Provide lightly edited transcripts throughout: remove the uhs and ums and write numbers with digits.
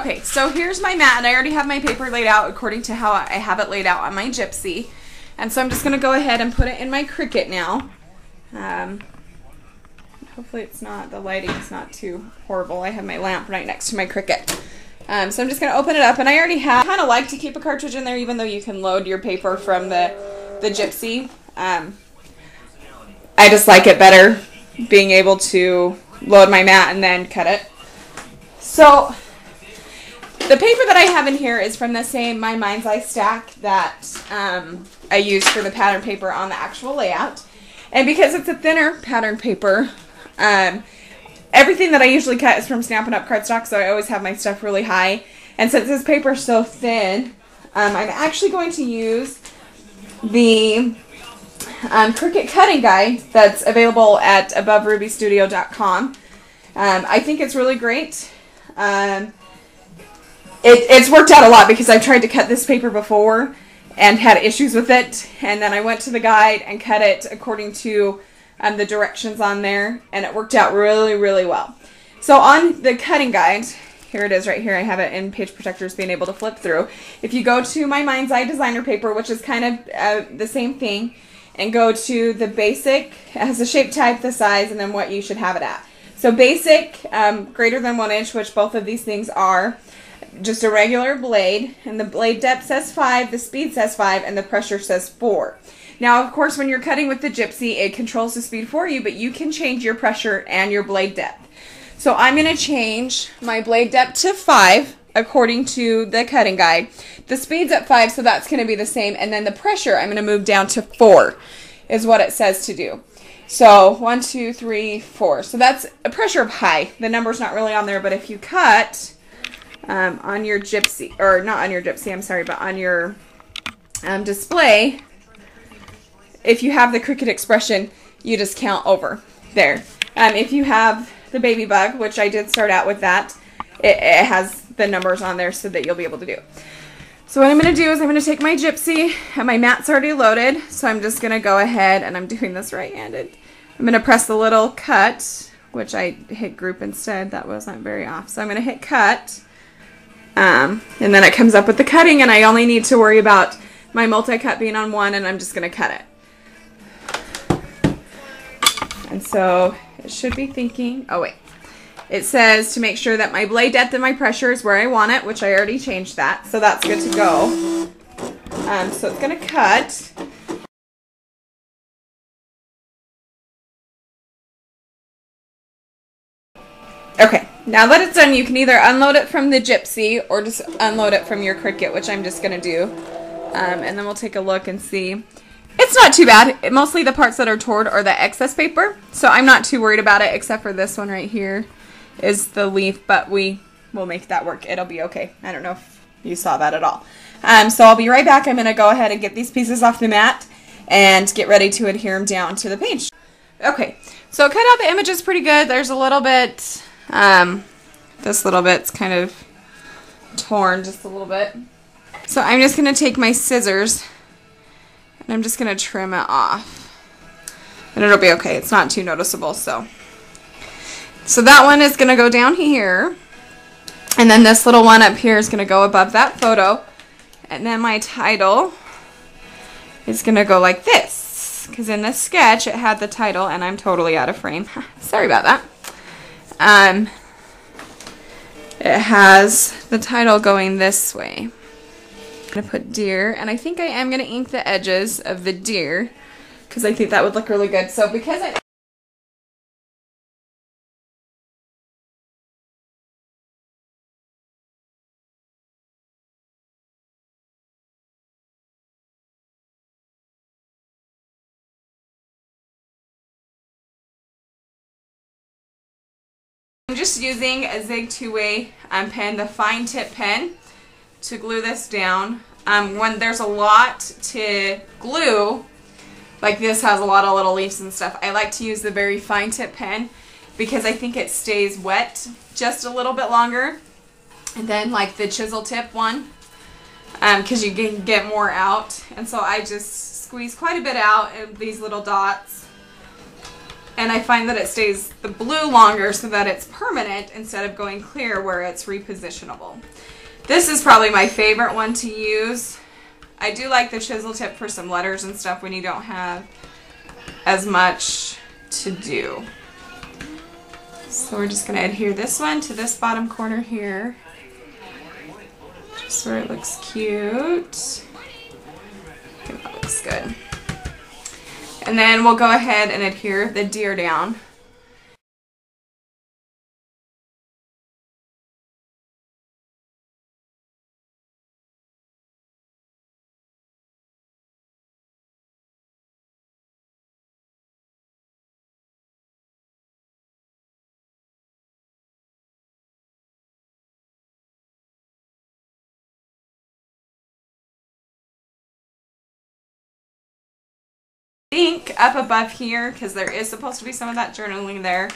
Okay, so here's my mat, and I already have my paper laid out according to how I have it laid out on my Gypsy. And so I'm just going to go ahead and put it in my Cricut now. Hopefully it's not, the lighting's not too horrible. I have my lamp right next to my Cricut. So I'm just going to open it up, and I already have, I kind of like to keep a cartridge in there even though you can load your paper from the Gypsy. I just like it better being able to load my mat and then cut it. So the paper that I have in here is from the same My Mind's Eye stack that I used for the pattern paper on the actual layout. And because it's a thinner pattern paper, everything that I usually cut is from Stampin' Up! Cardstock, so I always have my stuff really high. And since this paper is so thin, I'm actually going to use the Cricut cutting guide that's available at AboveRubyStudio.com. I think it's really great. It's worked out a lot because I've tried to cut this paper before and had issues with it, and then I went to the guide and cut it according to the directions on there, and it worked out really, really well. So on the cutting guide, here it is right here, I have it in Page Protectors, being able to flip through. If you go to My Mind's Eye designer paper, which is kind of the same thing, and go to the basic, it has the shape type, the size, and then what you should have it at. So basic, greater than 1 inch, which both of these things are, just a regular blade, and the blade depth says 5, the speed says 5, and the pressure says 4. Now, of course, when you're cutting with the Gypsy, it controls the speed for you, but you can change your pressure and your blade depth. So I'm going to change my blade depth to 5, according to the cutting guide. The speed's at 5, so that's going to be the same, and then the pressure I'm going to move down to 4, is what it says to do. So 1, 2, 3, 4. So that's a pressure of high. The number's not really on there, but if you cut on your Gypsy, or not on your Gypsy, I'm sorry, but on your display, if you have the Cricut Expression, you just count over there. If you have the Baby Bug, which I did start out with that, it has the numbers on there so that you'll be able to do. So what I'm going to do is I'm going to take my Gypsy, and my mat's already loaded, so I'm just going to go ahead, and I'm doing this right-handed. I'm going to press the little cut, which I hit group instead. That wasn't very off. So I'm going to hit cut, and then it comes up with the cutting, and I only need to worry about my multi-cut being on 1, and I'm just going to cut it. And so it should be thinking, oh wait, it says to make sure that my blade depth and my pressure is where I want it, which I already changed that, so that's good to go. So it's going to cut. Okay, now that it's done, you can either unload it from the Gypsy or just unload it from your Cricut, which I'm just going to do. And then we'll take a look and see. It's not too bad. Mostly the parts that are torn are the excess paper, so I'm not too worried about it, except for this one right here is the leaf, but we will make that work. It'll be okay. I don't know if you saw that at all. So I'll be right back. I'm going to go ahead and get these pieces off the mat and get ready to adhere them down to the page. Okay, so cut out the images pretty good. There's a little bit, this little bit's kind of torn just a little bit. So I'm just going to take my scissors and I'm just going to trim it off. And it'll be okay. It's not too noticeable. So that one is going to go down here. And then this little one up here is going to go above that photo. And then my title is going to go like this. Because in this sketch it had the title and I'm totally out of frame. Sorry about that. It has the title going this way. I'm going to put deer, and I think I am going to ink the edges of the deer because I think that would look really good. So because I'm just using a Zig 2-way pen, the fine tip pen, to glue this down. When there's a lot to glue, like this has a lot of little leaves and stuff, I like to use the very fine tip pen because I think it stays wet just a little bit longer than like the chisel tip one, because you can get more out. And so I just squeeze quite a bit out of these little dots. And I find that it stays the blue longer so that it's permanent instead of going clear where it's repositionable. This is probably my favorite one to use. I do like the chisel tip for some letters and stuff when you don't have as much to do. So we're just going to adhere this one to this bottom corner here, just where it looks cute. I think that looks good. And then we'll go ahead and adhere the deer down. Think up above here, because there is supposed to be some of that journaling there,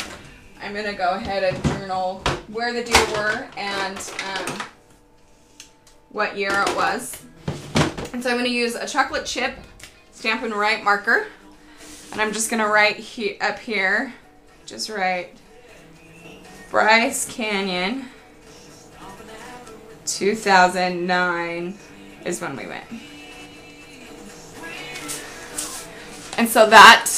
I'm going to go ahead and journal where the deer were and what year it was. And so I'm going to use a chocolate chip Stampin' Write marker, and I'm just going to write up here, just write Bryce Canyon 2009 is when we went. And so that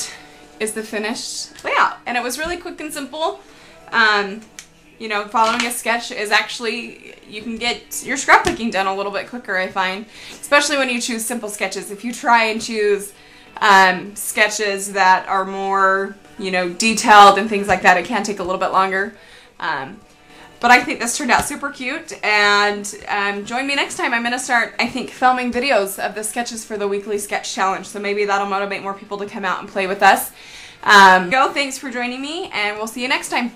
is the finished layout. And it was really quick and simple. You know, following a sketch is actually, you can get your scrapbooking done a little bit quicker, I find. Especially when you choose simple sketches. If you try and choose sketches that are more, you know, detailed and things like that, it can take a little bit longer. But I think this turned out super cute, and join me next time. I'm going to start, I think, filming videos of the sketches for the weekly sketch challenge, so maybe that'll motivate more people to come out and play with us. Thanks for joining me, and we'll see you next time.